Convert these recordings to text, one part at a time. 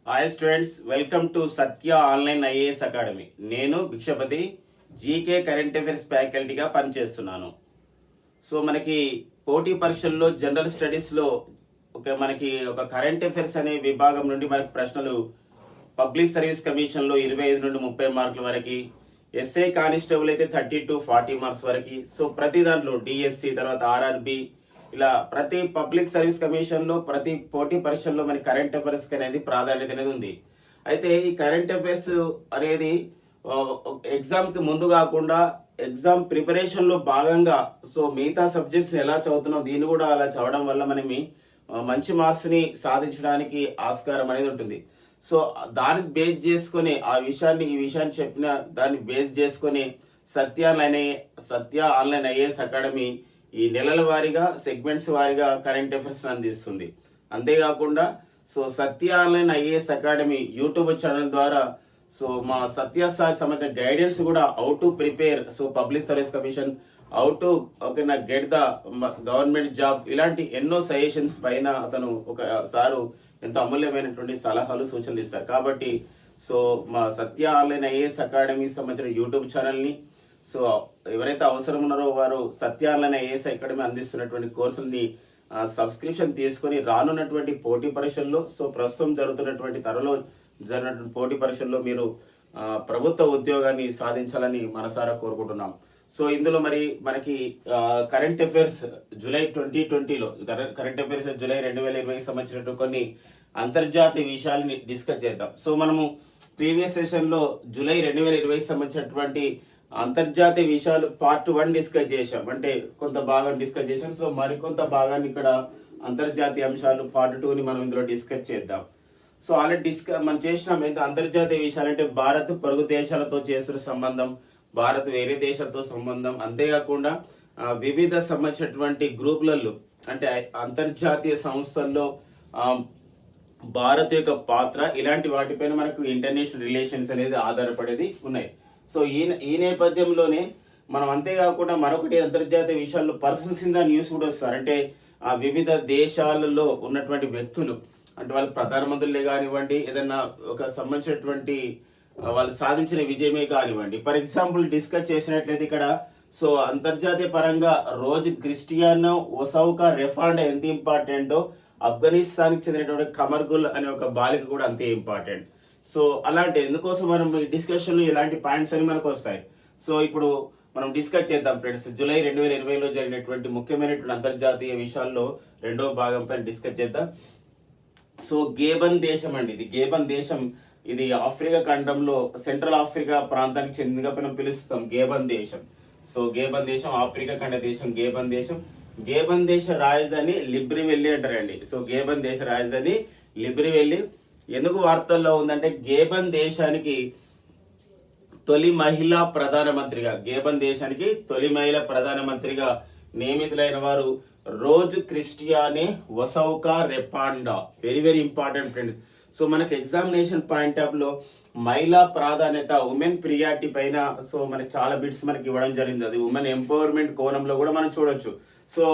Hi students, welcome to Satya online IAS academy. నేను Bhikshapathi, GK current affairs ఫ్యాకల్టీగా పనిచేస్తున్నాను. So మనకి పోటీ పరీక్షల్లో జనరల్ స్టడీస్లో మనకి ఒక కరెంట్ అఫైర్స్ అనే విభాగం నుండి మనకి ప్రశ్నలు పబ్లిక్ సర్వీస్ కమిషన్లో 25 నుండి 30 మార్కుల వరకు, ఎస్ఐ కానిస్టేబుల్ అయితే 30 to 40 మార్క్స్ వరకు. సో ప్రతి దాంట్లో డిఎస్సి తర్వాత ఆర్ఆర్బి ఇలా ప్రతి పబ్లిక్ సర్వీస్ కమిషన్లో ప్రతి పోటీ పరీక్షల్లో మనకి కరెంట్ అఫైర్స్ అనేది ప్రాధాన్యత అనేది ఉంది. అయితే ఈ కరెంట్ అఫైర్స్ అనేది ఎగ్జామ్కి ముందు కాకుండా ఎగ్జామ్ ప్రిపరేషన్లో భాగంగా సో మిగతా సబ్జెక్ట్స్ని ఎలా చదువుతున్నాం దీన్ని కూడా అలా చదవడం వల్ల మనం మంచి మార్క్స్ని సాధించడానికి ఆస్కారం అనేది ఉంటుంది. సో దాన్ని బేస్ చేసుకొని ఈ విషయాన్ని చెప్పిన దాన్ని బేస్ చేసుకొని సత్య ఆన్లైన్ ఐఏఎస్ అకాడమీ ఈ నెలల వారీగా సెగ్మెంట్స్ వారీగా కరెంట్ అఫైర్స్ అందిస్తుంది. అంతేకాకుండా so Satya online IAS academy YouTube channel ద్వారా సో మా సత్య సార్ సంబంధించిన గైడెన్స్ కూడా how to prepare so public service commission, how to get the government job, ఇలాంటి ఎన్నో సజెషన్స్ పైన అతను ఒక సారు ఎంతో అమూల్యమైనటువంటి సలహాలు సూచనలు ఇస్తారు. కాబట్టి సో మా సత్య ఆన్లైన్ ఐఏఎస్ అకాడమీ సంబంధించిన యూట్యూబ్ ఛానల్ని సో ఎవరైతే అవసరం ఉన్నారో వారు సత్య ఆన్లైన్ ఐఏఎస్ అకాడమీ అందిస్తున్నటువంటి కోర్సుల్ని సబ్స్క్రిప్షన్ తీసుకొని రానున్నటువంటి పోటీ పరీక్షల్లో సో ప్రస్తుతం జరుగుతున్నటువంటి జరిగినటువంటి పోటీ పరీక్షల్లో మీరు ప్రభుత్వ ఉద్యోగాన్ని సాధించాలని మనసారా కోరుకుంటున్నాం. సో ఇందులో మనకి కరెంట్ అఫైర్స్ జూలై 2020లో కరెంట్ అఫైర్స్ జూలై 2020కి సంబంధించినటువంటి కొన్ని అంతర్జాతీయ విషయాలని డిస్కస్ చేద్దాం. సో మనము ప్రీవియస్ సెషన్లో జూలై 2020కి సంబంధించినటువంటి అంతర్జాతీయ విషయాలు పార్ట్ 1 డిస్కస్ చేశాం, అంటే కొంత భాగం డిస్కస్ చేశాం. సో మరికొంత భాగాన్ని ఇక్కడ అంతర్జాతీయ అంశాలు పార్ట్ 2ని మనం ఇందులో డిస్కస్ చేద్దాం. సో ఆల్రెడీ మనం చేసినాం. అయితే అంతర్జాతీయ విషయాలు అంటే భారత్ పొరుగు దేశాలతో చేస్తున్న సంబంధం, భారత్ వేరే దేశాలతో సంబంధం, అంతేకాకుండా వివిధ సంబంధించినటువంటి గ్రూపులలో అంటే అంతర్జాతీయ సంస్థల్లో భారత్ యొక్క పాత్ర, ఇలాంటి వాటిపైన మనకు ఇంటర్నేషనల్ రిలేషన్స్ అనేది ఆధారపడేది ఉన్నాయి. సో ఈ నేపథ్యంలోనే మనం అంతేకాకుండా మరొకటి అంతర్జాతీయ విషయాల్లో పర్సన్స్ ఇన్ ద న్యూస్ కూడా వస్తారు. అంటే ఆ వివిధ దేశాలలో ఉన్నటువంటి వ్యక్తులు, అంటే వాళ్ళు ప్రధానమంత్రులే కానివ్వండి, ఏదైనా ఒక సంబంధించినటువంటి వాళ్ళు సాధించిన విజయమే కానివ్వండి. ఫర్ ఎగ్జాంపుల్ డిస్కస్ చేసినట్లయితే ఇక్కడ సో అంతర్జాతీయ పరంగా రోజు క్రిస్టియానో ఒసౌకా రెఫాండ్ ఎంత ఇంపార్టెంటో ఆఫ్ఘనిస్తాన్కి చెందినటువంటి కమర్గుల్ అనే ఒక బాలిక కూడా అంతే ఇంపార్టెంట్. సో అలాంటి ఎందుకోసం మనం ఈ డిస్కషన్లో ఇలాంటి పాయింట్స్ అని మనకు వస్తాయి. సో ఇప్పుడు మనం డిస్కస్ చేద్దాం ఫ్రెండ్స్. జూలై 2020లో జరిగినటువంటి ముఖ్యమైనటువంటి అంతర్జాతీయ విషయాల్లో రెండవ భాగం పైన డిస్కస్ చేద్దాం. సో గేబన్ దేశం అండి, ఇది గేబన్ దేశం. ఇది ఆఫ్రికా ఖండంలో సెంట్రల్ ఆఫ్రికా ప్రాంతానికి చెందినగా మనం పిలుస్తాం గేబన్ దేశం. సో గేబన్ దేశం ఆఫ్రికా ఖండ దేశం గేబన్ దేశం. గేబన్ దేశ రాజధాని లిబ్రివెల్లి అంటారండి. సో గేబన్ దేశ రాజధాని లిబ్రివెల్లి. ఎందుకు వార్తల్లో ఉందంటే గేబన్ దేశానికి తొలి మహిళా ప్రధానమంత్రిగా నియమితులైన వారు రోజు Christiane Ossouka Raponda. Very very important friends. So మనకి ఎగ్జామినేషన్ పాయింట్ ఆఫ్ లో మహిళా ప్రాధాన్యత, ఉమెన్ ప్రియారిటీ పైన సో మనకి చాలా బిట్స్ మనకి ఇవ్వడం జరిగింది. అది ఉమెన్ ఎంపవర్మెంట్ కోణంలో కూడా మనం చూడొచ్చు. సో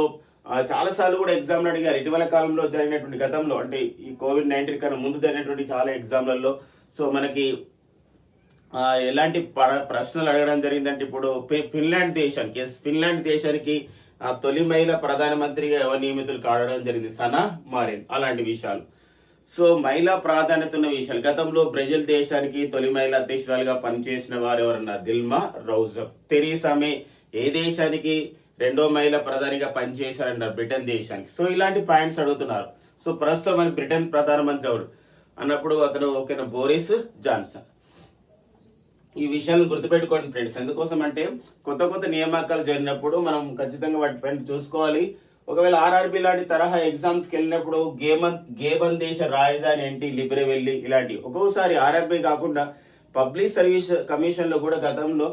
చాలాసార్లు కూడా ఎగ్జామ్లు అడిగారు. ఇటీవల కాలంలో జరిగినటువంటి గతంలో అంటే ఈ COVID-19 కన్నా ముందు జరిగినటువంటి చాలా ఎగ్జామ్లలో సో మనకి ఎలాంటి ప్రశ్నలు అడగడం జరిగిందంటే ఇప్పుడు ఫిన్లాండ్ దేశానికి తొలి మహిళా ప్రధానమంత్రిగా ఎవరు నియమితులు కావడం జరిగింది, సనా మారిన్. అలాంటి విషయాలు. సో మహిళా ప్రాధాన్యత ఉన్న విషయాలు. గతంలో బ్రెజిల్ దేశానికి తొలి మహిళా అధ్యక్షురాలుగా పనిచేసిన వారు ఎవరన్నారు? దిల్మా రౌజఫ్. తెరీసా మే ఏ దేశానికి రెండో మహిళా ప్రధానిగా పనిచేశారన్నారు? బ్రిటన్ దేశానికి. సో ఇలాంటి పాయింట్స్ అడుగుతున్నారు. సో ప్రస్తుతం మన బ్రిటన్ ప్రధానమంత్రి ఎవరు అన్నప్పుడు అతను ఓకేనా బోరిస్ జాన్సన్. ఈ విషయాలను గుర్తుపెట్టుకోండి ఫ్రెండ్స్. ఎందుకోసం అంటే కొత్త నియామకాలు జరిగినప్పుడు మనం ఖచ్చితంగా వాటిపైన చూసుకోవాలి. ఒకవేళ ఆర్ఆర్బి లాంటి తరహా ఎగ్జామ్స్కి వెళ్ళినప్పుడు గేబన్ దేశ రాజధాని ఏంటి? లిబ్రివెల్లి. ఇలాంటి ఒక్కోసారి ఆర్ఆర్బి కాకుండా పబ్లిక్ సర్వీస్ కమిషన్లో కూడా గతంలో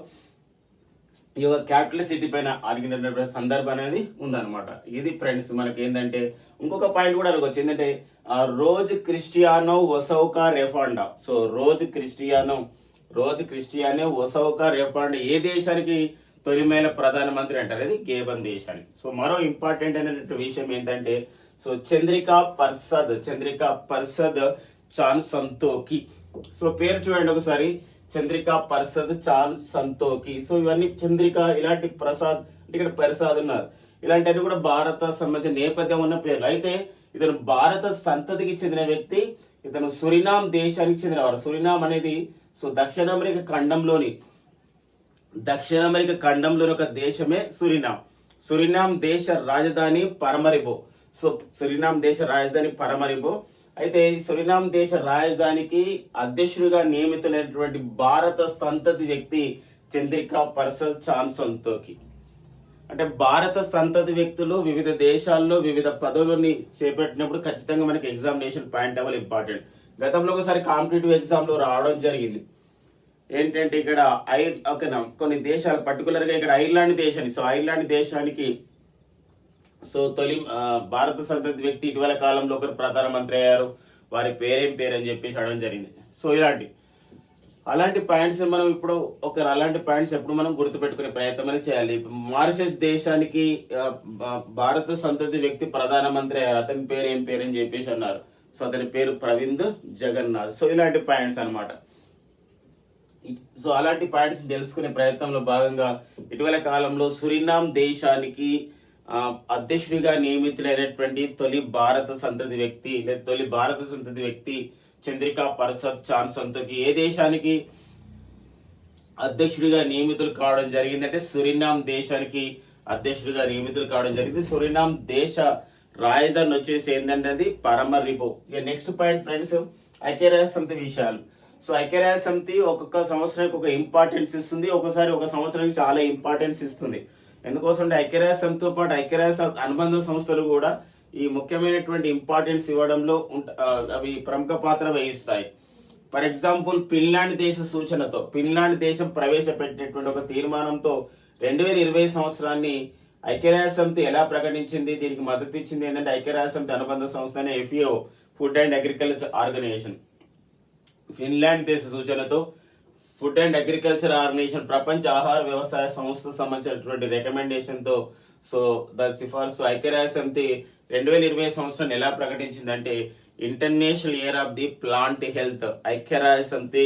ఈ క్యాపిటల్ సిటీ పైన అడిగినటువంటి సందర్భం అనేది ఉందన్నమాట. ఇది ఫ్రెండ్స్ మనకి ఏంటంటే ఇంకొక పాయింట్ కూడా అడగవచ్చు. ఏంటంటే రోజు క్రిస్టియానో ఒసౌకా రెఫాండా. సో రోజు క్రిస్టియానో ఒసౌకా రెఫాండా ఏ దేశానికి తొలి మహిళా ప్రధానమంత్రి అంటారు? అది గేబన్ దేశానికి. సో మరో ఇంపార్టెంట్ అయినటువంటి విషయం ఏంటంటే సో చంద్రికా పర్సద్ చాన్ సంతోకి. సో పేరు చూడండి ఒకసారి, చంద్రికా పర్సాద్ చాన్ సంతోకి. సో ఇవన్నీ చంద్రిక, ఇలాంటి ప్రసాద్ అంటే ఇక్కడ ప్రసాద్ ఉన్నారు, ఇలాంటివన్నీ కూడా భారత సంబంధించిన నేపథ్యం ఉన్న పేర్లు. అయితే ఇతను భారత సంతతికి చెందిన వ్యక్తి. ఇతను సురినామ్ దేశానికి చెందినవారు. సురినామ్ అనేది సో దక్షిణ అమెరికా ఖండంలోని ఒక దేశమే సురినామ్. సురినామ్ దేశ రాజధాని పరమరిబో. సో సురినామ్ దేశ రాజధాని పరమరిబో. అయితే ఈ సురినామ్ దేశ రాజధానికి అధ్యక్షుడిగా నియమితులైనటువంటి భారత సంతతి వ్యక్తి చంద్రికా పర్సాద్ చాన్ సంతోకి. అంటే భారత సంతతి వ్యక్తులు వివిధ దేశాల్లో వివిధ పదవులని చేపట్టినప్పుడు ఖచ్చితంగా మనకి ఎగ్జామినేషన్ పాయింట్ అవ్వాలి ఇంపార్టెంట్. గతంలో ఒకసారి కాంపిటేటివ్ ఎగ్జామ్లో రావడం జరిగింది. ఏంటంటే ఇక్కడ ఓకేనా, కొన్ని దేశాలు పర్టికులర్గా ఇక్కడ ఐర్లాండ్ దేశాన్ని, సో ఐర్లాండ్ దేశానికి సో తొలి భారత సంతతి వ్యక్తి ఇటీవల కాలంలో ఒకరు ప్రధానమంత్రి అయ్యారు, వారి పేరేం పేరు అని చెప్పేసి అడగడం జరిగింది. సో అలాంటి పాయింట్స్ మనం ఇప్పుడు అలాంటి పాయింట్స్ ఎప్పుడు మనం గుర్తుపెట్టుకునే ప్రయత్నం చేయాలి. మారిషస్ దేశానికి భారత సంతతి వ్యక్తి ప్రధానమంత్రి అయ్యారు, అతని పేరు ఏం పేరు అని చెప్పేసి అన్నారు. సో అతని పేరు ప్రవింద్ జగన్నాథ్. సో ఇలాంటి పాయింట్స్ అన్నమాట. సో అలాంటి పాయింట్స్ తెలుసుకునే ప్రయత్నంలో భాగంగా ఇటీవల కాలంలో సురినామ్ దేశానికి అధ్యక్షుడిగా నియమితులైనటువంటి తొలి భారత సంతతి వ్యక్తి చంద్రికా పర్సాద్ చాన్ సంతోకి ఏ దేశానికి అధ్యక్షుడిగా నియమితులు కావడం జరిగిందంటే సురినామ్ దేశానికి అధ్యక్షుడిగా నియమితులు కావడం జరిగింది. సురినామ్ దేశ రాజధాని వచ్చేసి ఏంటంటే అది పరమరిబో. ఇక నెక్స్ట్ పాయింట్ ఫ్రెండ్స్, ఐక్యరాజ్య సమితి విషయాలు. సో ఐక్యరాజ్య సమితి ఒక్కొక్క సంవత్సరానికి ఒక ఇంపార్టెన్స్ ఇస్తుంది, ఒకసారి ఒక సంవత్సరానికి చాలా ఇంపార్టెన్స్ ఇస్తుంది. ఎందుకోసం అంటే ఐక్యరాజ్య సమితితో పాటు ఐక్యరాజ్య అనుబంధ సంస్థలు కూడా ఈ ముఖ్యమైనటువంటి ఇంపార్టెన్స్ ఇవ్వడంలో అవి ప్రముఖ పాత్ర వహిస్తాయి. ఫర్ ఎగ్జాంపుల్ ఫిన్లాండ్ దేశం ప్రవేశపెట్టినటువంటి ఒక తీర్మానంతో 2020 సంవత్సరాన్ని ఐక్యరాజ్య సమితి ఎలా ప్రకటించింది, దీనికి మద్దతు ఇచ్చింది ఏంటంటే ఐక్యరాజ్య సమితి అనుబంధ సంస్థ అనే FAO, food and agriculture organisation. Finland దేశ సూచనతో ఫుడ్ అండ్ అగ్రికల్చర్ ఆర్గనైజేషన్ ప్రపంచ ఆహార వ్యవసాయ సంస్థ సంబంధించినటువంటి రికమెండేషన్తో సో సిఫార్సు ఐక్యరాజ్య సమితి 2020 సంవత్సరాన్ని ఎలా ప్రకటించిందంటే international year of the plant health. ఐక్యరాజ్య సమితి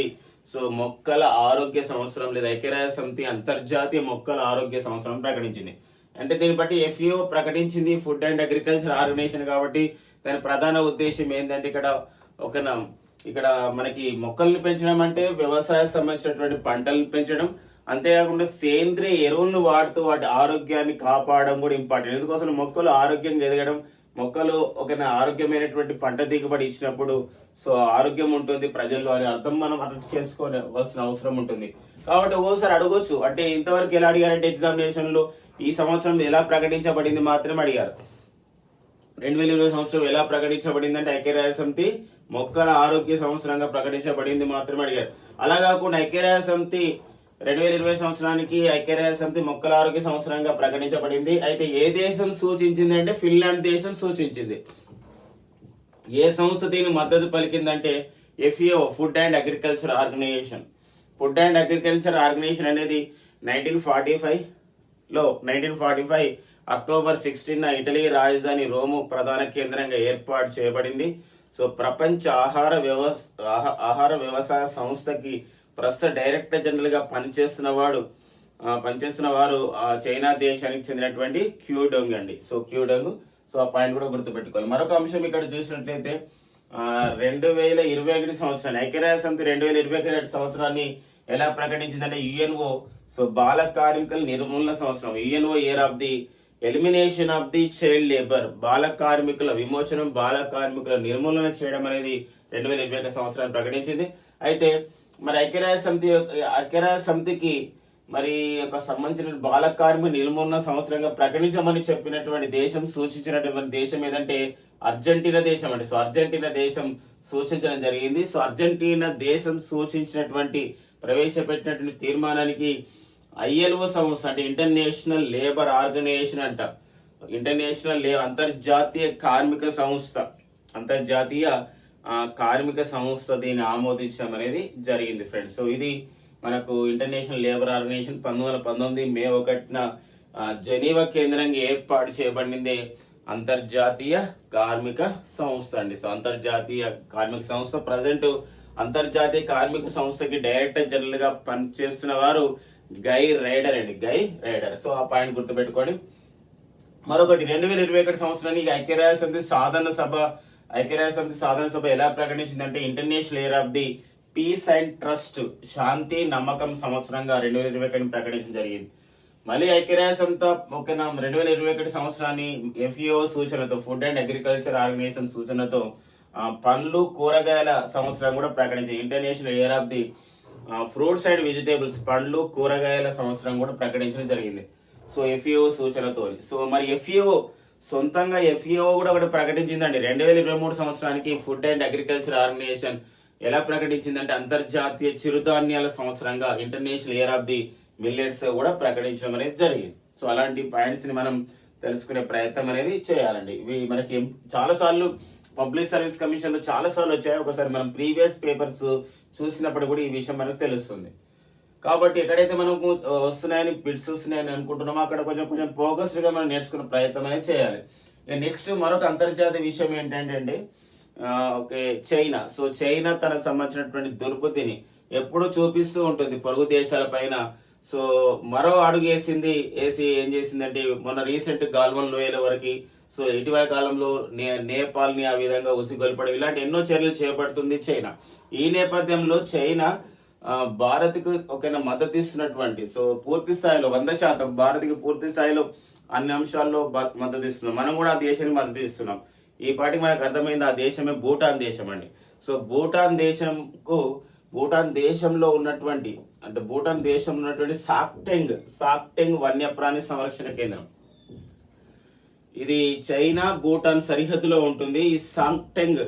సో మొక్కల ఆరోగ్య సంవత్సరం లేదా ఐక్యరాజ్య సమితి అంతర్జాతీయ మొక్కల ఆరోగ్య సంవత్సరం ప్రకటించింది. అంటే దీన్ని బట్టి FAO ప్రకటించింది ఫుడ్ అండ్ అగ్రికల్చర్ ఆర్గనైజేషన్ కాబట్టి దాని ప్రధాన ఉద్దేశం ఏంటంటే ఇక్కడ మనకి మొక్కల్ని పెంచడం అంటే వ్యవసాయ సంబంధించినటువంటి పంటలను పెంచడం, అంతేకాకుండా సేంద్రియ ఎరువులను వాడుతూ వాటి ఆరోగ్యాన్ని కాపాడడం కూడా ఇంపార్టెంట్. ఎందుకోసం మొక్కలు ఆరోగ్యంగా ఎదగడం, మొక్కలు ఆరోగ్యమైనటువంటి పంట దిగుబడి ఇచ్చినప్పుడు సో ఆరోగ్యం ఉంటుంది ప్రజల్లో అని అర్థం మనం అర్థం చేసుకోవాల్సిన అవసరం ఉంటుంది. కాబట్టి ఓసారి అడగొచ్చు, అంటే ఇంతవరకు ఎలా అడిగారంటే ఎగ్జామినేషన్లో ఈ సంవత్సరం ఎలా ప్రకటించబడింది మాత్రమే అడిగారు. 2020 సంవత్సరం ఎలా ప్రకటించబడిందంటే ఐక్యరాజ్య సమితి మొక్కల ఆరోగ్య సంవత్సరంగా ప్రకటించబడింది మాత్రమే అడిగారు. అలా కాకుండా ఐక్యరాజ్య సమితి 2020 సంవత్సరానికి ఐక్యరాజ్య సమితి మొక్కల ఆరోగ్య సంవత్సరంగా ప్రకటించబడింది. అయితే ఏ దేశం సూచించింది అంటే ఫిన్లాండ్ దేశం సూచించింది. ఏ సంస్థ దీని మద్దతు పలికిందంటే FAO, food and agriculture organisation. Food and agriculture organisation అనేది 1945 అక్టోబర్ 16 ఇటలీ రాజధాని రోము ప్రధాన కేంద్రంగా ఏర్పాటు చేయబడింది. సో ప్రపంచ ఆహార వ్యవసాయ సంస్థకి ప్రస్తుత డైరెక్టర్ జనరల్ గా పనిచేస్తున్న వారు చైనా దేశానికి చెందినటువంటి క్యూడొంగ్ అండి. సో క్యూడొంగ్. సో ఆ పాయింట్ కూడా గుర్తుపెట్టుకోవాలి. మరొక అంశం ఇక్కడ చూసినట్లయితే 2021 సంవత్సరాన్ని ఐక్యరాజ్య సమితి 2021 సంవత్సరాన్ని ఎలా ప్రకటించిందంటే UNO సో బాల కార్మికుల నిర్మూలన సంవత్సరం. UNO year of the elimination of the child labour, బాల కార్మికుల విమోచనం, బాల కార్మికుల నిర్మూలన చేయడం అనేది 2021 సంవత్సరాన్ని ప్రకటించింది. అయితే మరి ఐక్యరాజ్య సమితికి మరి ఒక సంబంధించిన బాల కార్మిక నిర్మూలన సంవత్సరంగా ప్రకటించమని చెప్పినటువంటి దేశం, సూచించినటువంటి దేశం ఏదంటే అర్జెంటీనా దేశం అండి. సో అర్జెంటీనా దేశం సూచించడం జరిగింది. సో అర్జెంటీనా దేశం సూచించినటువంటి ప్రవేశపెట్టినటువంటి తీర్మానానికి ILO సంస్థ అంటే ఇంటర్నేషనల్ లేబర్ ఆర్గనైజేషన్ అంట, అంతర్జాతీయ కార్మిక సంస్థ దీన్ని ఆమోదించడం అనేది జరిగింది ఫ్రెండ్స్. సో ఇది మనకు ఇంటర్నేషనల్ లేబర్ ఆర్గనైజేషన్ 1919 మే 1న జెనీవా కేంద్రంగా ఏర్పాటు చేయబడింది. అంతర్జాతీయ కార్మిక సంస్థ అండి. సో అంతర్జాతీయ కార్మిక సంస్థ ప్రజెంట్ అంతర్జాతీయ కార్మిక సంస్థకి డైరెక్టర్ జనరల్ గా పనిచేస్తున్న వారు గై రైడర్ అండి, గై రైడర్. సో ఆ పాయింట్ గుర్తుపెట్టుకోండి. మరొకటి 2021 సంవత్సరాన్ని ఐక్యరాజ్య సమితి సాధారణ సభ ఎలా ప్రకటించిందంటే international year of the peace and trust, శాంతి నమ్మకం సంవత్సరంగా 2021 ప్రకటించడం జరిగింది. మళ్ళీ ఐక్యరాజ్య సమితి 2021 సంవత్సరాన్ని FAO సూచనతో, ఫుడ్ అండ్ అగ్రికల్చర్ ఆర్గనైజేషన్ సూచనతో పండ్లు కూరగాయల సంవత్సరం కూడా ప్రకటించింది. International year of the fruits and vegetables, పండ్లు కూరగాయల సంవత్సరం కూడా ప్రకటించడం జరిగింది. So FAO సూచనతో. సో మరి సొంతంగా FAO కూడా ఒకటి ప్రకటించిందండి 2023 సంవత్సరానికి. ఫుడ్ అండ్ అగ్రికల్చర్ ఆర్గనైజేషన్ ఎలా ప్రకటించిందంటే అంతర్జాతీయ చిరుధాన్యాల సంవత్సరంగా international year of the millets కూడా ప్రకటించడం అనేది జరిగింది. సో అలాంటి పాయింట్స్ ని మనం తెలుసుకునే ప్రయత్నం అనేది చేయాలండి. ఇవి మనకి చాలా సార్లు పబ్లిక్ సర్వీస్ కమిషన్ చాలా సార్లు వచ్చాయి. ఒకసారి మనం ప్రీవియస్ పేపర్స్ చూసినప్పుడు కూడా ఈ విషయం మనకు తెలుస్తుంది. కాబట్టి ఎక్కడైతే మనకు వస్తున్నాయని బిట్స్ వస్తున్నాయని అనుకుంటున్నామో అక్కడ కొంచెం ఫోకస్డ్ గా మనం నేర్చుకునే ప్రయత్నం అనేది చేయాలి. నెక్స్ట్ మరొక అంతర్జాతీయ విషయం ఏంటంటే చైనా. సో చైనా తనకు సంబంధించినటువంటి దుర్బుద్ధిని ఎప్పుడు చూపిస్తూ ఉంటుంది పొరుగు దేశాల పైన. సో మరో అడుగు వేసి ఏం చేసిందంటే మొన్న రీసెంట్ గాల్వన్ లోయల వరకు, సో ఇటీవల కాలంలో నేపాల్ ని ఆ విధంగా ఉసిగొల్పడం, ఇలాంటి ఎన్నో చర్యలు చేపడుతుంది చైనా. ఈ నేపథ్యంలో చైనా భారత్కు ఒక మద్దతు ఇస్తున్నటువంటి, సో పూర్తి స్థాయిలో 100% భారత్కి పూర్తి స్థాయిలో అన్ని అంశాల్లో మద్దతు ఇస్తున్నాం. మనం కూడా ఆ దేశానికి మద్దతు ఇస్తున్నాం. ఈ పాటికి మనకు అర్థమైంది ఆ దేశమే భూటాన్ దేశం అండి. సో భూటాన్ దేశంలో ఉన్నటువంటి సాక్టెంగ్ వన్యప్రాణి సంరక్షణ కేంద్రం, ఇది చైనా భూటాన్ సరిహద్దులో ఉంటుంది. ఈ సాంగ్టెంగ్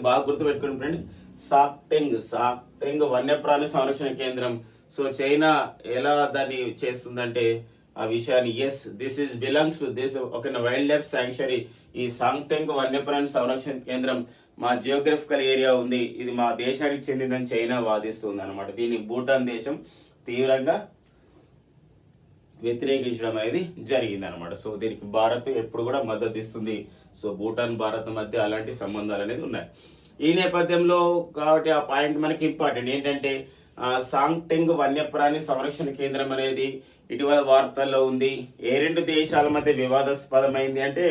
బాగా గుర్తుపెట్టుకోండి ఫ్రెండ్స్. సాక్టెంగ్ వన్యప్రాణి సంరక్షణ కేంద్రం. సో చైనా ఎలా దాన్ని చేస్తుందంటే ఆ విషయాన్ని this is belongs to this ఒక వైల్డ్ లైఫ్ శాంక్చురీ. ఈ సాంగ్టెంగ్ వన్యప్రాణి సంరక్షణ కేంద్రం మా జియోగ్రఫికల్ ఏరియా ఉంది, ఇది మా దేశానికి చెందిందని చైనా వాదిస్తుంది అనమాట. దీన్ని భూటాన్ దేశం తీవ్రంగా వ్యతిరేకించడం అనేది జరిగింది అనమాట. సో దీనికి భారత్ ఎప్పుడు కూడా మద్దతు ఇస్తుంది. సో భూటాన్ భారత్ మధ్య అలాంటి సంబంధాలు అనేది ఉన్నాయి. ఈ నేపథ్యంలో కాబట్టి ఆ పాయింట్ మనకి ఇంపార్టెంట్ ఏంటంటే సాంగ్టెంగ్ వన్యప్రాణి సంరక్షణ కేంద్రం అనేది ఇటీవల వార్తల్లో ఉంది. ఏ రెండు దేశాల మధ్య వివాదాస్పదమైంది అంటే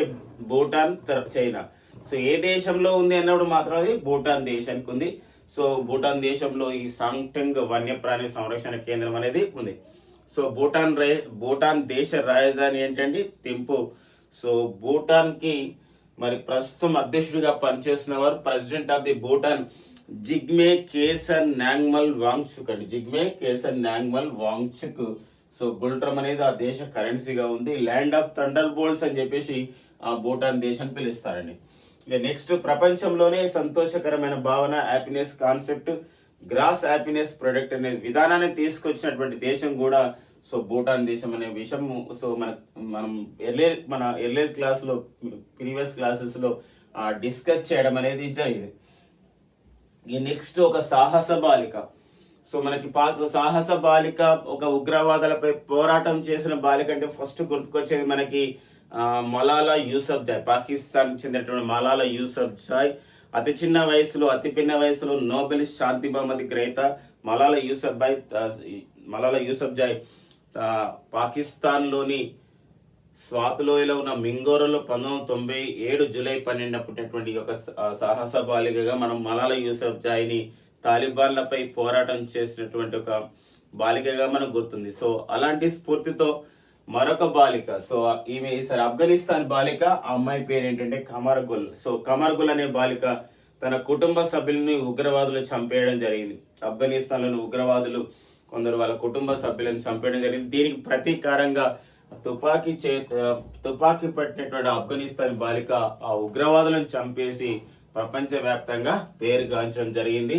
భూటాన్, చైనా. సో ఏ దేశంలో ఉంది అన్నప్పుడు మాత్రం అది భూటాన్ దేశానికి ఉంది. సో భూటాన్ దేశంలో ఈ సాంగ్టెంగ్ వన్యప్రాణి సంరక్షణ కేంద్రం అనేది ఉంది. సో భూటాన్ దేశ రాజధాని ఏంటండి? థింపు. సో భూటాన్ కి మరి ప్రస్తుతం అధ్యక్షుడిగా పనిచేస్తున్న వారు president of the Bhutan Jigme Khesar Namgyel Wangchuck అండి. జిగ్మే కేసర్ నాంగ్మల్ వాంగ్చుక్. సో గుల్ట్రమ్ అనేది ఆ దేశ కరెన్సీగా ఉంది. ల్యాండ్ ఆఫ్ థండర్ బోల్ట్స్ అని చెప్పేసి ఆ భూటాన్ దేశాన్ని పిలుస్తారండి. ఇక నెక్స్ట్, ప్రపంచంలోనే సంతోషకరమైన భావన, happiness concept, gross happiness product అనే విధానాన్ని తీసుకొచ్చినటువంటి దేశం కూడా సో భూటాన్ దేశం అనే విషయం. సో మనం ఎర్లియర్ క్లాస్లో, ప్రీవియస్ క్లాసెస్లో డిస్కస్ చేయడం అనేది జరిగింది. ఈ నెక్స్ట్, ఒక సాహస బాలిక. సో మనకి సాహస బాలిక, ఒక ఉగ్రవాదులపై పోరాటం చేసిన బాలిక అంటే ఫస్ట్ గుర్తుకొచ్చేది మనకి మలాలా యూసఫ్జాయ్. పాకిస్తాన్ చెందినటువంటి మలాలా యూసఫ్జాయ్ అతి పిన్న వయసులో నోబెల్ శాంతి బహుమతి గ్రహీత మలాలా యూసఫ్జాయ్ పాకిస్తాన్లోని స్వాతులోయలో ఉన్న మింగోరలో 1997 జూలై 12 పుట్టినటువంటి ఒక సాహస బాలికగా మనం మలాలా యూసఫ్జాయ్ని తాలిబాన్లపై పోరాటం చేసినటువంటి ఒక బాలికగా మనకు గుర్తుంది. సో అలాంటి స్ఫూర్తితో మరొక బాలిక, సో ఈమె ఈసారి ఆఫ్ఘనిస్తాన్ బాలిక. ఆ అమ్మాయి పేరు ఏంటంటే కమర్గుల్. సో కమర్గుల్ అనే బాలిక తన కుటుంబ సభ్యులని ఉగ్రవాదులు చంపేయడం జరిగింది. ఆఫ్ఘనిస్తాన్లోని ఉగ్రవాదులు కొందరు వాళ్ళ కుటుంబ సభ్యులను చంపేయడం జరిగింది. దీనికి ప్రతీకారంగా తుపాకీ పట్టినటువంటి ఆఫ్ఘనిస్తాన్ బాలిక ఆ ఉగ్రవాదులను చంపేసి ప్రపంచవ్యాప్తంగా పేరుగాంచడం జరిగింది.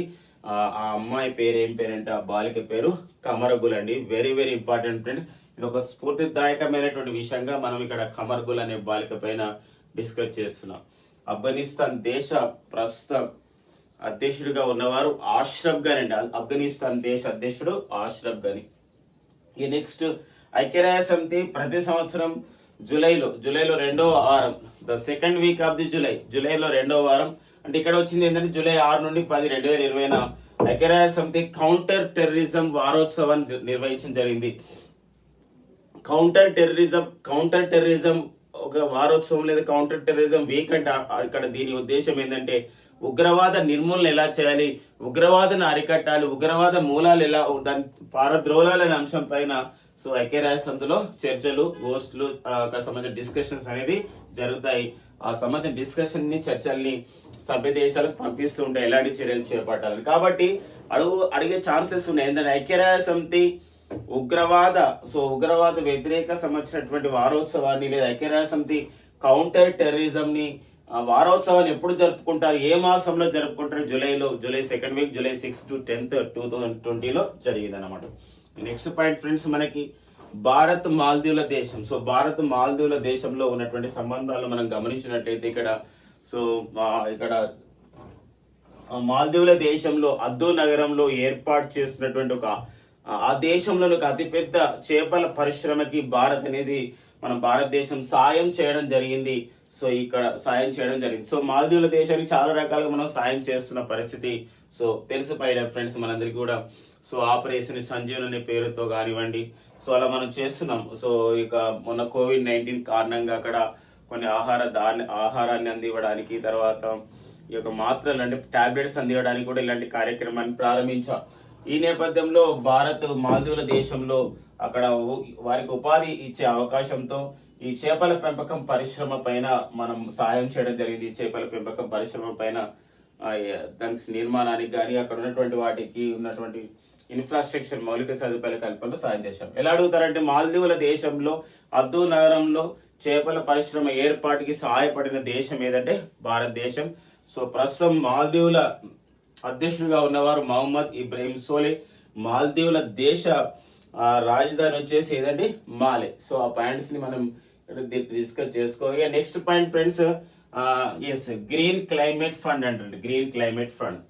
ఆ అమ్మాయి పేరు ఏం పేరంటే ఆ బాలిక పేరు కమర్గుల్ అండి. Very very important friends. ఇది ఒక స్ఫూర్తిదాయకమైనటువంటి విషయంగా మనం ఇక్కడ కమర్గుల్ అనే బాలిక పైన డిస్కస్ చేస్తున్నాం. ఆఫ్ఘనిస్తాన్ దేశ ప్రస్తుత అధ్యక్షుడిగా ఉన్నవారు అష్రఫ్ ఘనీ అండి. ఆఫ్ఘనిస్తాన్ దేశ అధ్యక్షుడు అష్రఫ్ ఘనీ. ఈ నెక్స్ట్, ఐక్యరాజ్య సమితి ప్రతి సంవత్సరం జూలైలో రెండో వారం, the second week off the జూలైలో రెండో వారం. అంటే ఇక్కడ వచ్చింది ఏంటంటే జూలై 6 నుండి 10, 2020 ఐక్యరాజ్య సమితి కౌంటర్ టెర్రరిజం వారోత్సవాన్ని నిర్వహించడం జరిగింది. కౌంటర్ టెర్రరిజం ఒక వారోత్సవం లేదా కౌంటర్ టెర్రరిజం వీక్ అంటే ఇక్కడ దీని ఉద్దేశం ఏంటంటే ఉగ్రవాద నిర్మూలన ఎలా చేయాలి, ఉగ్రవాదాన్ని అరికట్టాలి, ఉగ్రవాద మూలాలు ఎలా దాన్ని పారద్రోలాలనే అంశం పైన సో ఐక్యరాజ్య సమితిలో చర్చలు, గోష్ఠులు, అక్కడ సంబంధించిన డిస్కషన్స్ అనేది జరుగుతాయి. ఆ సంబంధించిన డిస్కషన్ ని, చర్చల్ని సభ్య దేశాలకు పంపిస్తూ ఉంటే ఎలాంటి చర్యలు చేపట్టాలని. కాబట్టి అడిగే ఛాన్సెస్ ఉన్నాయి. ఏంటంటే ఐక్యరాజ్య సమితి ఉగ్రవాద వ్యతిరేక సంబంధించినటువంటి వారోత్సవాన్ని లేదా ఐక్యరాజ్య సమితి కౌంటర్ టెర్రరిజం ని వారోత్సవాన్ని ఎప్పుడు జరుపుకుంటారు, ఏ మాసంలో జరుపుకుంటారు? July second week, July 6 to 10th 2020 జరిగింది అనమాట. నెక్స్ట్ పాయింట్ ఫ్రెండ్స్, మనకి భారత్ మాల్దీవుల దేశం. సో భారత్ మాల్దీవుల దేశంలో ఉన్నటువంటి సంబంధాలు మనం గమనించినట్లయితే ఇక్కడ మాల్దీవుల దేశంలో అద్దు నగరంలో ఏర్పాటు చేస్తున్నటువంటి ఆ దేశంలో ఒక అతిపెద్ద చేపల పరిశ్రమకి మన భారతదేశం సాయం చేయడం జరిగింది. సో మాల్దీవుల దేశానికి చాలా రకాలుగా మనం సాయం చేస్తున్న పరిస్థితి సో తెలిసిపోయాడు ఫ్రెండ్స్ మనందరికీ కూడా. సో ఆపరేషన్ సంజీవన్ అనే పేరుతో కానివ్వండి, సో అలా మనం చేస్తున్నాం. సో ఇక మొన్న COVID-19 కారణంగా అక్కడ కొన్ని ఆహారాన్ని అందివ్వడానికి, తర్వాత ఈ యొక్క మాత్రలు అంటే టాబ్లెట్స్ అందివ్వడానికి కూడా ఇలాంటి కార్యక్రమాన్ని ప్రారంభించాం. ఈ నేపథ్యంలో మాల్దీవుల దేశంలో అక్కడ వారికి ఉపాధి ఇచ్చే అవకాశంతో ఈ చేపల పెంపకం పరిశ్రమ పైన మనం సహాయం చేయడం జరిగింది. చేపల పెంపకం పరిశ్రమ పైన దానికి నిర్మాణానికి కానీ అక్కడ వాటికి ఉన్నటువంటి ఇన్ఫ్రాస్ట్రక్చర్ మౌలిక సదుపాయాల కల్పనలో సాయం చేశాం. ఎలా అడుగుతారంటే మాల్దీవుల దేశంలో అద్దు నగరంలో చేపల పరిశ్రమ ఏర్పాటుకి సహాయపడిన దేశం ఏదంటే భారతదేశం. సో ప్రస్తుతం మాల్దీవుల అధ్యక్షుడిగా ఉన్నవారు మహమ్మద్ ఇబ్రాహిం సోలే. మాల్దీవుల దేశ రాజధాని వచ్చేసి ఏదండి మాలే. సో ఆ పాయింట్స్ ని మనం డిస్కస్ చేసుకోవాలి. Next point friends, green climate fund అంటే green climate fund.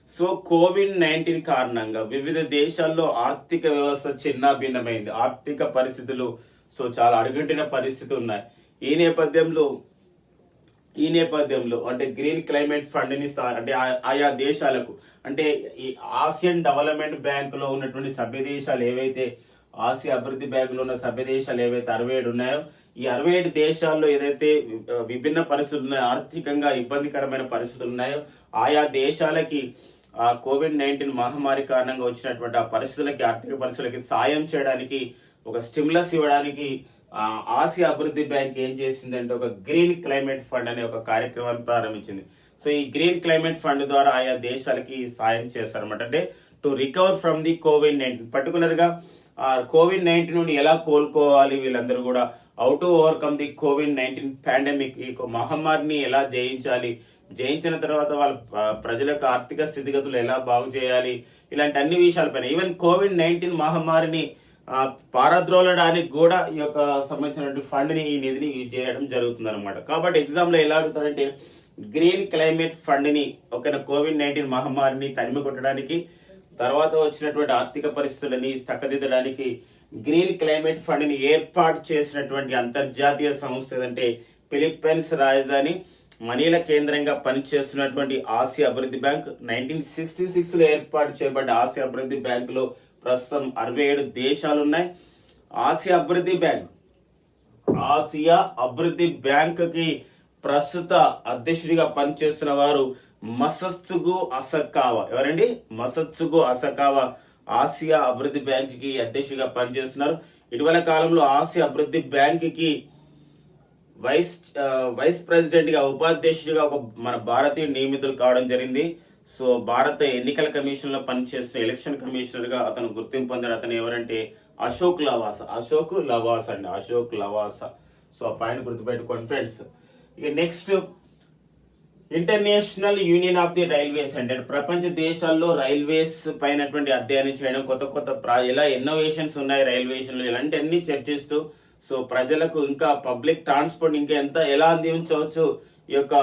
So COVID-19 కారణంగా వివిధ దేశాల్లో ఆర్థిక వ్యవస్థ చిన్నాభిన్నమైంది. ఆర్థిక పరిస్థితులు సో చాలా అడుగంటిన పరిస్థితి ఉన్నాయి. ఈ నేపథ్యంలో అంటే గ్రీన్ క్లైమేట్ ఫండ్ ని అంటే ఆయా దేశాలకు అంటే ఈ ఆసియన్ డెవలప్మెంట్ బ్యాంక్ లో ఉన్నటువంటి సభ్య దేశాలు ఏవైతే ఆసియా అభివృద్ధి బ్యాంక్ లో ఉన్న సభ్య దేశాలు ఏవైతే 67 ఉన్నాయో, ఈ 67 దేశాల్లో ఏదైతే విభిన్న పరిస్థితులు ఉన్నాయో, ఆర్థికంగా ఇబ్బందికరమైన పరిస్థితులు ఉన్నాయో, ఆయా దేశాలకి COVID-19 మహమ్మారి కారణంగా వచ్చినటువంటి ఆ పరిస్థితులకి, ఆర్థిక పరిస్థితులకి సాయం చేయడానికి, ఒక స్టిమ్యులస్ ఇవ్వడానికి ఆసియా అభివృద్ధి బ్యాంక్ ఏం చేసిందంటే ఒక గ్రీన్ క్లైమేట్ ఫండ్ అనే ఒక కార్యక్రమాన్ని ప్రారంభించింది. సో ఈ గ్రీన్ క్లైమేట్ ఫండ్ ద్వారా ఆయా దేశాలకి సాయం చేస్తారన్నమాట. అంటే to recover from the COVID-19, particular గా COVID-19 నుండి ఎలా కోలుకోవాలి వీళ్ళందరూ కూడా, how to overcome the COVID-19 pandemic, ఈ మహమ్మారిని ఎలా జయించిన తర్వాత వాళ్ళ ప్రజల యొక్క ఆర్థిక స్థితిగతులు ఎలా బాగు చేయాలి, ఇలాంటి అన్ని విషయాలపైన, ఈవెన్ COVID-19 మహమ్మారిని పారద్రోలడానికి కూడా ఈ యొక్క సంబంధించినటువంటి ఫండ్ ని, ఈ నిధిని యూజ్ చేయడం జరుగుతుంది అనమాట. కాబట్టి ఎగ్జామ్ లో ఎలా అడుగుతారంటే గ్రీన్ క్లైమేట్ ఫండ్ ని ఒక COVID-19 మహమ్మారిని తరిమి కొట్టడానికి, తర్వాత వచ్చినటువంటి ఆర్థిక పరిస్థితులని చక్కదిద్దడానికి గ్రీన్ క్లైమేట్ ఫండ్ ని ఏర్పాటు చేసినటువంటి అంతర్జాతీయ సంస్థ ఏదంటే ఫిలిప్పైన్స్ రాజధాని మనీలా కేంద్రంగా పనిచేస్తున్నటువంటి ఆసియా అభివృద్ధి బ్యాంక్. 1966 లో ఏర్పాటు చేయబడ్డ ఆసియా అభివృద్ధి బ్యాంక్ లో ప్రస్తుతం 67 దేశాలు ఉన్నాయి. ఆసియా అభివృద్ధి బ్యాంక్ కి ప్రస్తుత అధ్యక్షుడిగా పనిచేస్తున్న వారు మసత్సుగు అసకావా. ఎవరండి? మసత్సుగు అసకావా ఆసియా అభివృద్ధి బ్యాంక్ కి అధ్యక్షుడిగా పనిచేస్తున్నారు. ఇటీవల కాలంలో ఆసియా అభివృద్ధి బ్యాంక్ కి వైస్ ప్రెసిడెంట్ గా, ఉపాధ్యక్షుడిగా ఒక మన భారతీయ నియమితులు కావడం జరిగింది. సో భారత ఎన్నికల కమిషన్ లో పనిచేస్తున్న ఎలక్షన్ కమిషనర్ గా అతను గుర్తింపు పొందాడు. అతను ఎవరంటే అశోక్ లవాసా. సో ఆ పాయింట్ గుర్తుపెట్టుకోండి ఫ్రెండ్స్. ఇక next, international union of the railways అంటే ప్రపంచ దేశాల్లో రైల్వేస్ పైనటువంటి అధ్యయనం చేయడం, కొత్త ఎలా ఇన్నోవేషన్స్ ఉన్నాయి రైల్వేషన్ లో, ఇలాంటివన్నీ చర్చిస్తూ సో ప్రజలకు ఇంకా పబ్లిక్ ట్రాన్స్పోర్ట్ ఇంకా ఎలా అందించవచ్చు ఈ యొక్క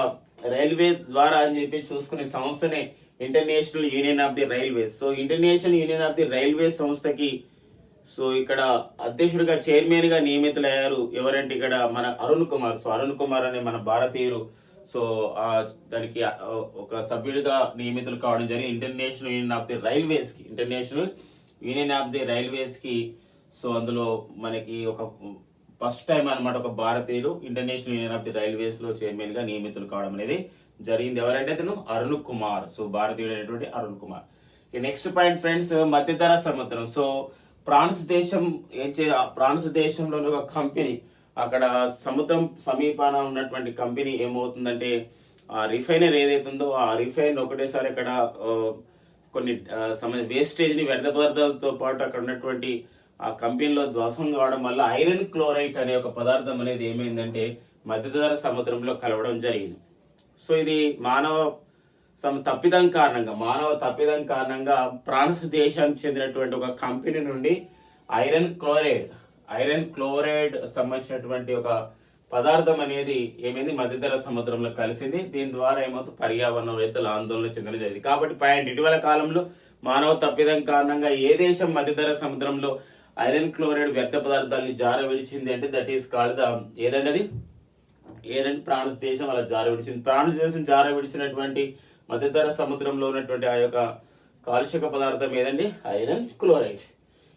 రైల్వే ద్వారా అని చెప్పి చూసుకునే సంస్థనే international union of the railways. So international union of the railway సంస్థకి సో ఇక్కడ అధ్యక్షుడిగా చైర్మన్గా నియమితులయ్యారు ఎవరంటే ఇక్కడ మన అరుణ్ కుమార్. సో అరుణ్ కుమార్ అనే మన భారతీయులు సో దానికి ఒక సభ్యుడిగా నియమితులు కావడం జరిగింది international union of the railways కి. International union of the railways కి సో అందులో మనకి ఒక ఫస్ట్ టైం అనమాట ఒక భారతీయుడు international union of the railways లో చైర్మన్ గా నియమితులు కావడం అనేది జరిగింది. ఎవరంటే అతను అరుణ్ కుమార్. సో భారతీయుడు అయినటువంటి Arun Kumar. Next point friends, మధ్యధరా సముద్రం. సో ఫ్రాన్స్ దేశం ఫ్రాన్స్ దేశంలోని ఒక కంపెనీ అక్కడ సముద్రం సమీపాన ఉన్నటువంటి కంపెనీ ఏమవుతుందంటే ఆ రిఫైనరీ ఏదైతుందో ఆ రిఫైన్ ఒకటేసారి అక్కడ కొన్ని వేస్టేజ్ ని వ్యర్థ పదార్థాలతో పాటు అక్కడ ఉన్నటువంటి ఆ కంపెనీలో ధ్వంసం కావడం వల్ల ఐరన్ క్లోరైట్ అనే ఒక పదార్థం అనేది ఏమైందంటే మధ్యధరా సముద్రంలో కలవడం జరిగింది. సో ఇది మానవ తప్పిదం కారణంగా ఫ్రాన్స్ దేశానికి చెందినటువంటి ఒక కంపెనీ నుండి ఐరన్ క్లోరైడ్ సంబంధించినటువంటి ఒక పదార్థం అనేది ఏమైంది మధ్యధరా సముద్రంలో కలిసింది. దీని ద్వారా ఏమవుతుంది పర్యావరణవేత్తలు ఆందోళన చెందడం జరిగింది. కాబట్టి పాయింట్, ఇటీవల కాలంలో మానవ తప్పిదం కారణంగా ఏ దేశం మధ్యధరా సముద్రంలో ఐరన్ క్లోరైడ్ వ్యర్థ పదార్థాలని జార విడిచింది అంటే దట్ ఈస్ కాల్డ్ ఏదండి అది ఫ్రాన్స్ దేశం అలా జార విడిచింది. ఫ్రాన్స్ దేశం జార విడిచినటువంటి మధ్యధరా సముద్రంలో ఉన్నటువంటి ఆ యొక్క కాలుష్యక పదార్థం ఏదండి ఐరన్ క్లోరైడ్.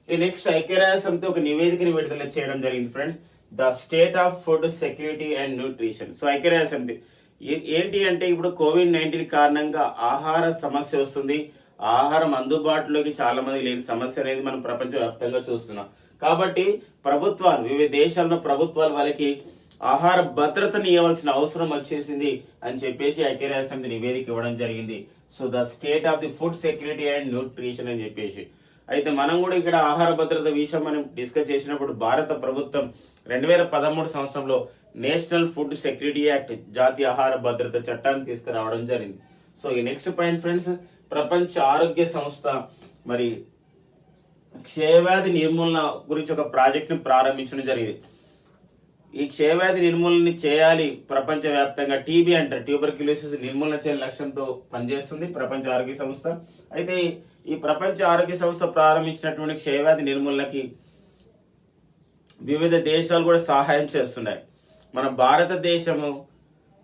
ఈ నెక్స్ట్ ఐక్యరాజ్య సమితి ఒక నివేదికని విడుదల చేయడం జరిగింది friends, the state of food security and nutrition. So ఐక్యరాజ్య సమితి ఏంటి అంటే ఇప్పుడు కోవిడ్-19 కారణంగా ఆహార సమస్య వస్తుంది. ఆహారం అందుబాటులోకి చాలా మంది లేని సమస్య అనేది మనం ప్రపంచవ్యాప్తంగా చూస్తున్నాం. కాబట్టి ప్రభుత్వాలు వివిధ దేశాల్లో ప్రభుత్వాలు వాళ్ళకి ఆహార భద్రతని ఇవ్వాల్సిన అవసరం వచ్చేసింది అని చెప్పేసి ఐక్యరాజ్య సమితి నివేదిక ఇవ్వడం జరిగింది. So the state of the food security and nutrition అని చెప్పేసి. అయితే మనం కూడా ఇక్కడ ఆహార భద్రత విషయం మనం డిస్కస్ చేసినప్పుడు భారత ప్రభుత్వం 2013 సంవత్సరంలో నేషనల్ ఫుడ్ సెక్యూరిటీ యాక్ట్ జాతీయ ఆహార భద్రత చట్టాన్ని తీసుకురావడం జరిగింది. సో ఈ నెక్స్ట్ పాయింట్ ఫ్రెండ్స్, ప్రపంచ ఆరోగ్య సంస్థ మరి క్షయవ్యాధి నిర్మూలన గురించి ఒక ప్రాజెక్ట్ ని ప్రారంభించడం జరిగింది. ఈ క్షయవ్యాధి నిర్మూలన చేయాలి ప్రపంచవ్యాప్తంగా, టీబీ అంటారు, ట్యూబర్క్యులోసిస్ నిర్మూలన చేయాలని లక్ష్యంతో పనిచేస్తుంది ప్రపంచ ఆరోగ్య సంస్థ. అయితే ఈ ప్రపంచ ఆరోగ్య సంస్థ ప్రారంభించినటువంటి క్షయవ్యాధి నిర్మూలనకి వివిధ దేశాలు కూడా సహాయం చేస్తున్నాయి. మన భారతదేశము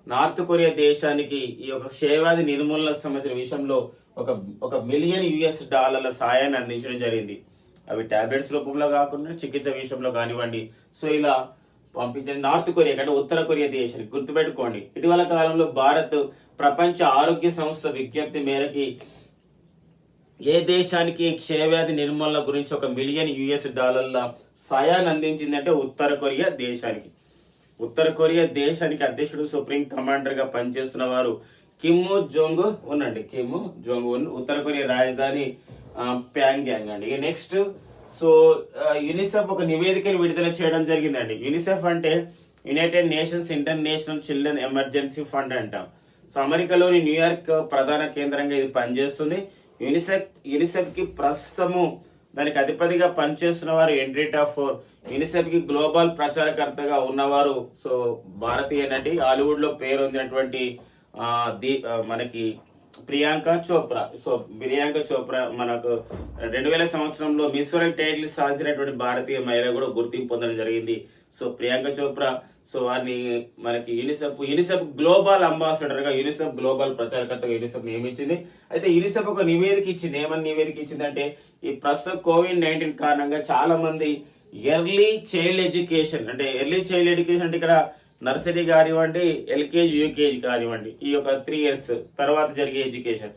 నార్త్ కొరియా దేశానికి ఈ యొక్క క్షయవ్యాధి నిర్మూలనకు సంబంధించిన విషయంలో ఒక మిలియన్ US$ సాయాన్ని అందించడం జరిగింది. అవి టాబ్లెట్స్ రూపంలో కాకుండా చికిత్స విషయంలో కానివ్వండి. సో ఇలా పంపించండి నార్త్ కొరియా కంటే ఉత్తర కొరియా దేశానికి. గుర్తుపెట్టుకోండి, ఇటీవల కాలంలో భారత్ ప్రపంచ ఆరోగ్య సంస్థ విజ్ఞప్తి మేరకి ఏ దేశానికి క్షయవ్యాధి నిర్మూలన గురించి ఒక మిలియన్ US$ సాయాన్ని అందించిందంటే ఉత్తర కొరియా దేశానికి. ఉత్తర కొరియా దేశానికి అధ్యక్షుడు సుప్రీం కమాండర్ గా పనిచేస్తున్న వారు కిమ్ జోంగ్ ఉన్. ఉత్తర కొరియా రాజధాని ప్యాంగ్యాంగ్ అండి. నెక్స్ట్ సో యునిసెఫ్ ఒక నివేదికను విడుదల చేయడం జరిగిందండి. యునిసెఫ్ అంటే United nations international children emergency fund అంటాం. సో అమెరికాలోని న్యూయార్క్ ప్రధాన కేంద్రంగా ఇది పనిచేస్తుంది. యునిసెఫ్ కి ప్రస్తుతము దానికి అధిపతిగా పనిచేస్తున్న వారు హెన్రిటా ఫోర్. యునిసెఫ్ కి గ్లోబల్ ప్రచారకర్తగా ఉన్నవారు సో భారతీయ నటి, హాలీవుడ్ లో పేరు పొందినటువంటి మనకి ప్రియాంక చోప్రా. సో ప్రియాంక చోప్రా మనకు 2000 సంవత్సరంలో మిస్ వరల్డ్ టైటిల్ సాధించినటువంటి భారతీయ మహిళ కూడా గుర్తింపు పొందడం జరిగింది. సో ప్రియాంక చోప్రా సో వారిని మనకి యునిసెఫ్ గ్లోబల్ అంబాసిడర్ గా, యునిసెఫ్ గ్లోబల్ ప్రచారకర్తగా యునిసెఫ్ నియమించింది. అయితే యునిసెఫ్ ఒక నివేదిక ఇచ్చింది. ఏమని నివేదిక ఇచ్చిందంటే ఈ ప్రస్తుత కోవిడ్-19 కారణంగా చాలా మంది ఎర్లీ చైల్డ్ ఎడ్యుకేషన్ అంటే ఇక్కడ నర్సరీ కానివ్వండి, LKG UKG కానివ్వండి, ఈ యొక్క 3 years తర్వాత జరిగే ఎడ్యుకేషన్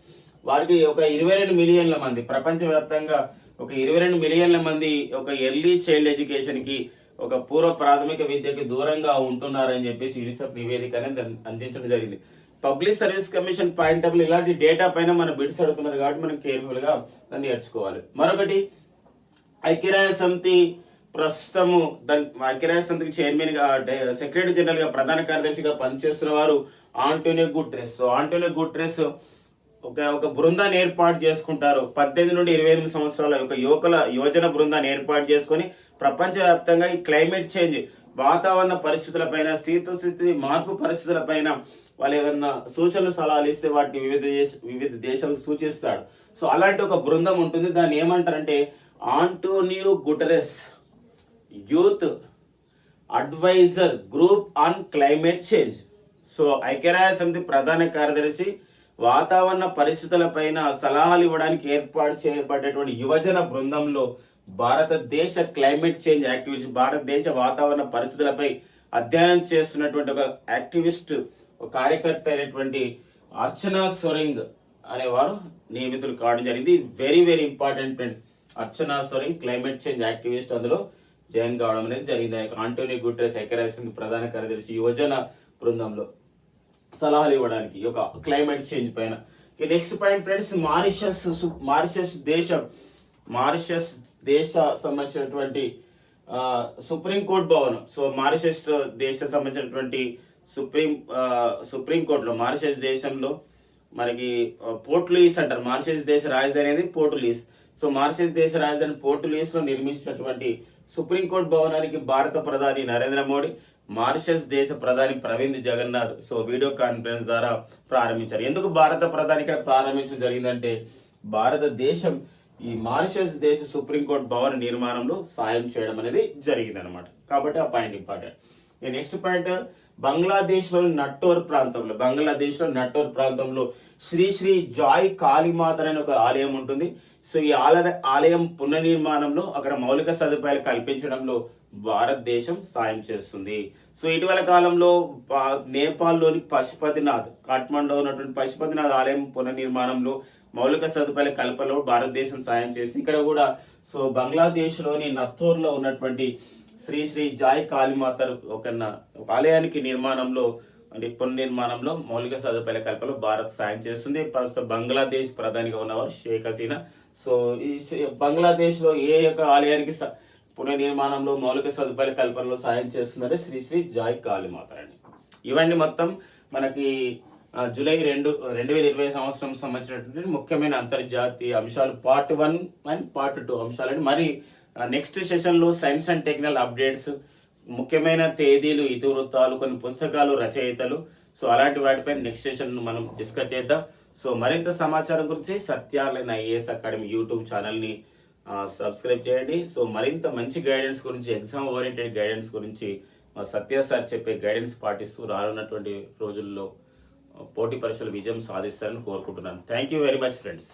వారికి ఒక 22 మిలియన్ల మంది ప్రపంచవ్యాప్తంగా ఒక 22 మిలియన్ల మంది ఒక ఎర్లీ చైల్డ్ ఎడ్యుకేషన్ కి ఒక పూర్వ ప్రాథమిక విద్యకి దూరంగా ఉంటున్నారని చెప్పేసి యునిసెఫ్ నివేదిక అనేది అందించడం జరిగింది. Public service commission point of ఇలాంటి డేటా పైన మనం బిడ్స్ అడుగుతున్నారు కాబట్టి మనం కేర్ఫుల్ గా దాన్ని నేర్చుకోవాలి. మరొకటి ఐక్యరాజ్య సమితి ప్రస్తుతము ఐక్యరాజ్య సమితికి చైర్మన్ గా సెక్రటరీ జనరల్ గా ప్రధాన కార్యదర్శిగా పనిచేస్తున్న వారు Antonio Guterres. So Antonio Guterres ఒక బృందాన్ని ఏర్పాటు చేసుకుంటారు. 18 నుండి 28 సంవత్సరాల యువజన బృందాన్ని ఏర్పాటు చేసుకొని ప్రపంచవ్యాప్తంగా ఈ క్లైమేట్ చేంజ్ వాతావరణ పరిస్థితులపైన, శీతస్థితి మార్పు పరిస్థితులపైన వాళ్ళు ఏదన్నా సూచనలు సలహాలు ఇస్తే వాటిని వివిధ దేశాలకు సూచిస్తాడు. సో అలాంటి ఒక బృందం ఉంటుంది. దాన్ని ఏమంటారంటే Antonio Guterres youth advisor group on climate change. So ఐక్యరాజ్య సమితి ప్రధాన కార్యదర్శి వాతావరణ పరిస్థితులపైన సలహాలు ఇవ్వడానికి ఏర్పాటు చేయబడ్డటువంటి యువజన బృందంలో భారతదేశ క్లైమేట్ చేంజ్ యాక్టివిస్ట్, భారతదేశ వాతావరణ పరిస్థితులపై అధ్యయనం చేస్తున్నటువంటి ఒక యాక్టివిస్ట్, ఒక కార్యకర్త అయినటువంటి అర్చనా సొరింగ్ అనేవారు నియమితులు కావడం జరిగింది. Very very important friends. Archana Soreng climate change activist అందులో జాయిన్ కావడం అనేది జరిగింది. ఆంటోనియో గుటెరెస్ ఐక్యరాజ్య సమితి ప్రధాన కార్యదర్శి యువజన బృందంలో సలహాలు ఇవ్వడానికి ఒక క్లైమేట్ చేంజ్ పైన. నెక్స్ట్ పాయింట్ ఫ్రెండ్స్, మారిషస్ దేశ సంబంధించినటువంటి సుప్రీంకోర్టు భవనం. సో మారిషస్ దేశ సంబంధించినటువంటి సుప్రీంకోర్టులో మారిషస్ దేశంలో మనకి పోర్ట్ లూయిస్ అంటారు. మారిషస్ దేశ రాజధాని అనేది పోర్ట్ లూయిస్. సో మారిషస్ దేశ రాజధాని పోర్ట్ లూయిస్ లో నిర్మించినటువంటి సుప్రీంకోర్టు భవనానికి భారత ప్రధాని నరేంద్ర మోడీ, మారిషస్ దేశ ప్రధాని Pravind Jugnauth so video conference ద్వారా ప్రారంభించారు. ఎందుకు భారత ప్రధాని ఇక్కడ ప్రారంభించడం జరిగిందంటే, భారతదేశం ఈ మారిషస్ దేశ సుప్రీంకోర్టు భవన నిర్మాణంలో సాయం చేయడం అనేది జరిగింది అనమాట. కాబట్టి ఆ పాయింట్ ఇంపార్టెంట్. నెక్స్ట్ పాయింట్, బంగ్లాదేశ్లోని నట్టోర్ ప్రాంతంలో శ్రీ శ్రీ జాయ్ కాళీమాత అనే ఒక ఆలయం ఉంటుంది. సో ఈ ఆలయం పునర్నిర్మాణంలో అక్కడ మౌలిక సదుపాయాలు కల్పించడంలో భారతదేశం సాయం చేస్తుంది. సో ఇటీవల కాలంలో నేపాల్లోని పశుపతినాథ్, కాఠ్మండూలో ఉన్నటువంటి పశుపతినాథ్ ఆలయం పునర్నిర్మాణంలో మౌలిక సదుపాయాల కల్పనలో భారతదేశం సాయం చేస్తుంది. ఇక్కడ కూడా సో బంగ్లాదేశ్లోని నత్తోర్లో ఉన్నటువంటి శ్రీ శ్రీ జాయ్ కాళీమాత ఒక ఆలయానికి నిర్మాణంలో అంటే పునర్నిర్మాణంలో మౌలిక సదుపాయాల కల్పనలో భారత్ సాయం చేస్తుంది. ప్రస్తుతం బంగ్లాదేశ్ ప్రధానిగా ఉన్నవారు షేక్ హసీనా. సో ఈ బంగ్లాదేశ్ లో ఏ యొక్క ఆలయానికి పునర్నిర్మాణంలో మౌలిక సదుపాయాల కల్పనలో సాయం చేస్తున్నారే శ్రీ శ్రీ జాయ్ కాళీమాత అండి. ఇవన్నీ మొత్తం మనకి జూలై 2020 సంవత్సరం సంబంధించినటువంటి ముఖ్యమైన అంతర్జాతీయ అంశాలు పార్ట్ 1 అండ్ పార్ట్ 2 అంశాలని. మరి నెక్స్ట్ సెషన్లో సైన్స్ అండ్ టెక్నికల్ అప్డేట్స్, ముఖ్యమైన తేదీలు, ఇతివృత్తాలు, కొన్ని పుస్తకాలు, రచయితలు, సో అలాంటి వాటిపై నెక్స్ట్ సెషన్ మనం డిస్కస్ చేద్దాం. సో మరింత సమాచారం గురించి సత్యాలైన ఐఏఎస్ అకాడమీ యూట్యూబ్ ఛానల్ని సబ్స్క్రైబ్ చేయండి. సో మరింత మంచి గైడెన్స్ గురించి, ఎగ్జామ్ ఓరియంటెడ్ గైడెన్స్ గురించి సత్య సార్ చెప్పే గైడెన్స్ పాటిస్తూ రానున్నటువంటి రోజుల్లో పోటీ పరీక్షలు విజయం సాధిస్తారని కోరుకుంటున్నాను. Thank you very much friends.